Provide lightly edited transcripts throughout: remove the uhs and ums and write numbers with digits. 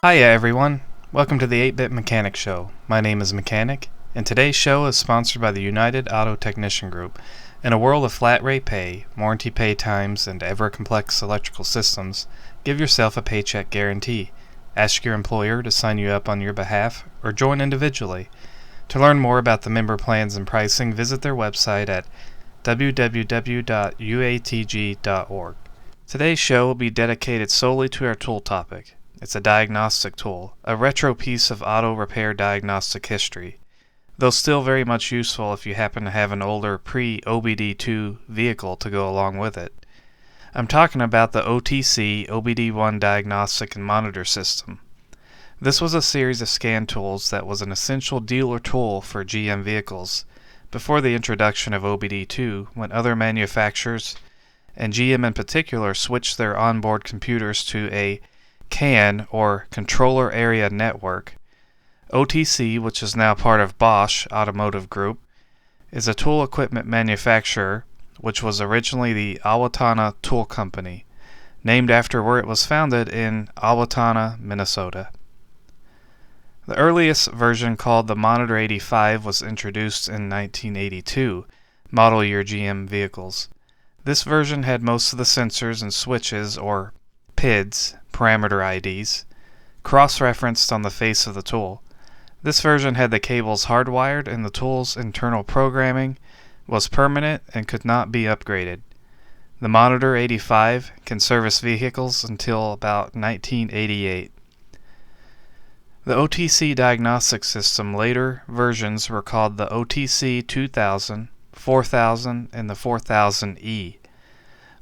Hiya everyone, welcome to the 8-Bit Mechanic Show. My name is Mechanic, and today's show is sponsored by the United Auto Technician Group. In a world of flat rate pay, warranty pay times, and ever-complex electrical systems, give yourself a paycheck guarantee. Ask your employer to sign you up on your behalf, or join individually. To learn more about the member plans and pricing, visit their website at www.uatg.org. Today's show will be dedicated solely to our tool topic. It's a diagnostic tool, a retro piece of auto repair diagnostic history, though still very much useful if you happen to have an older pre-OBD2 vehicle to go along with it. I'm talking about the OTC OBD1 Diagnostic and Monitor System. This was a series of scan tools that was an essential dealer tool for GM vehicles before the introduction of OBD2, when other manufacturers, and GM in particular, switched their onboard computers to a CAN, or Controller Area Network. OTC, which is now part of Bosch Automotive Group, is a tool equipment manufacturer which was originally the Owatonna Tool Company, named after where it was founded in Owatonna, Minnesota. The earliest version, called the Monitor 85, was introduced in 1982, model year GM vehicles. This version had most of the sensors and switches, or PIDs, parameter IDs, cross-referenced on the face of the tool. This version had the cables hardwired, and the tool's internal programming was permanent and could not be upgraded. The Monitor 85 can service vehicles until about 1988. The OTC Diagnostic System later versions were called the OTC 2000, 4000, and the 4000E.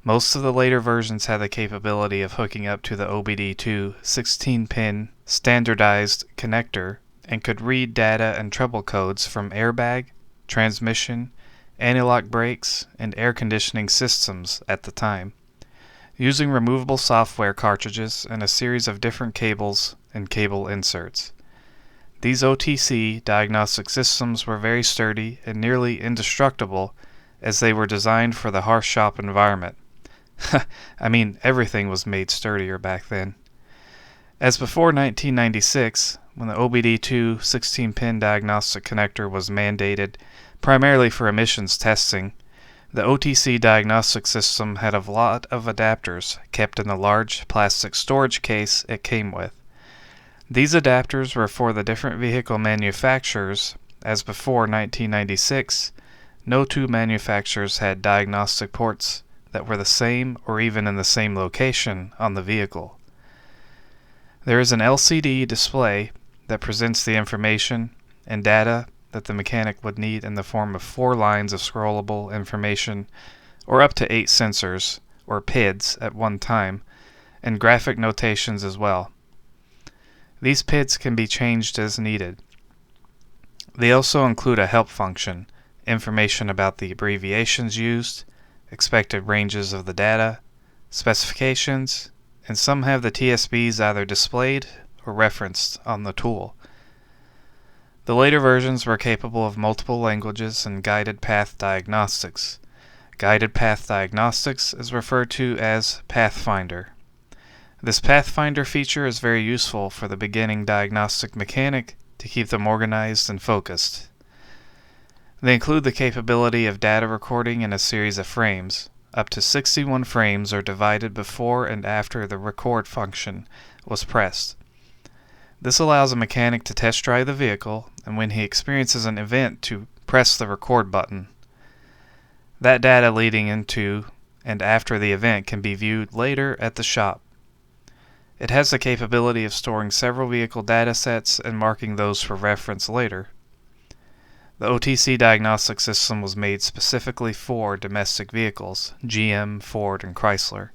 Most of the later versions had the capability of hooking up to the OBD2 16-pin standardized connector and could read data and trouble codes from airbag, transmission, anti-lock brakes, and air conditioning systems at the time, using removable software cartridges and a series of different cables and cable inserts. These OTC diagnostic systems were very sturdy and nearly indestructible, as they were designed for the harsh shop environment. I mean, everything was made sturdier back then. As before 1996, when the OBD2 16-pin diagnostic connector was mandated primarily for emissions testing, the OTC diagnostic system had a lot of adapters kept in the large plastic storage case it came with. These adapters were for the different vehicle manufacturers, as before 1996, no two manufacturers had diagnostic ports that were the same or even in the same location on the vehicle. There is an LCD display that presents the information and data that the mechanic would need in the form of 4 lines of scrollable information, or up to 8 sensors, or PIDs, at one time, and graphic notations as well. These PIDs can be changed as needed. They also include a help function, information about the abbreviations used, expected ranges of the data, specifications, and some have the TSBs either displayed or referenced on the tool. The later versions were capable of multiple languages and guided path diagnostics. Guided path diagnostics is referred to as Pathfinder. This Pathfinder feature is very useful for the beginning diagnostic mechanic to keep them organized and focused. They include the capability of data recording in a series of frames. Up to 61 frames are divided before and after the record function was pressed. This allows a mechanic to test drive the vehicle, and when he experiences an event, to press the record button. That data leading into and after the event can be viewed later at the shop. It has the capability of storing several vehicle data sets and marking those for reference later. The OTC diagnostic system was made specifically for domestic vehicles, GM, Ford, and Chrysler,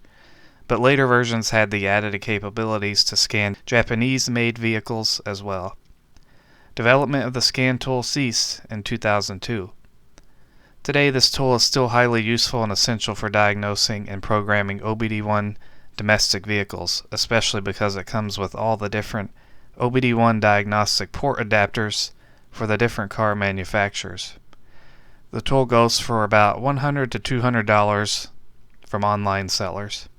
but later versions had the added capabilities to scan Japanese-made vehicles as well. Development of the scan tool ceased in 2002. Today, this tool is still highly useful and essential for diagnosing and programming OBD1 domestic vehicles, especially because it comes with all the different OBD1 diagnostic port adapters for the different car manufacturers. The tool goes for about $100 to $200 from online sellers.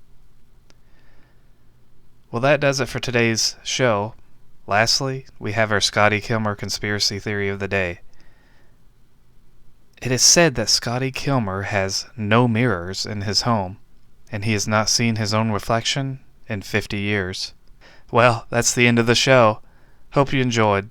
Well, that does it for today's show. Lastly, we have our Scotty Kilmer Conspiracy Theory of the day. It is said that Scotty Kilmer has no mirrors in his home, and he has not seen his own reflection in 50 years. Well, that's the end of the show. Hope you enjoyed.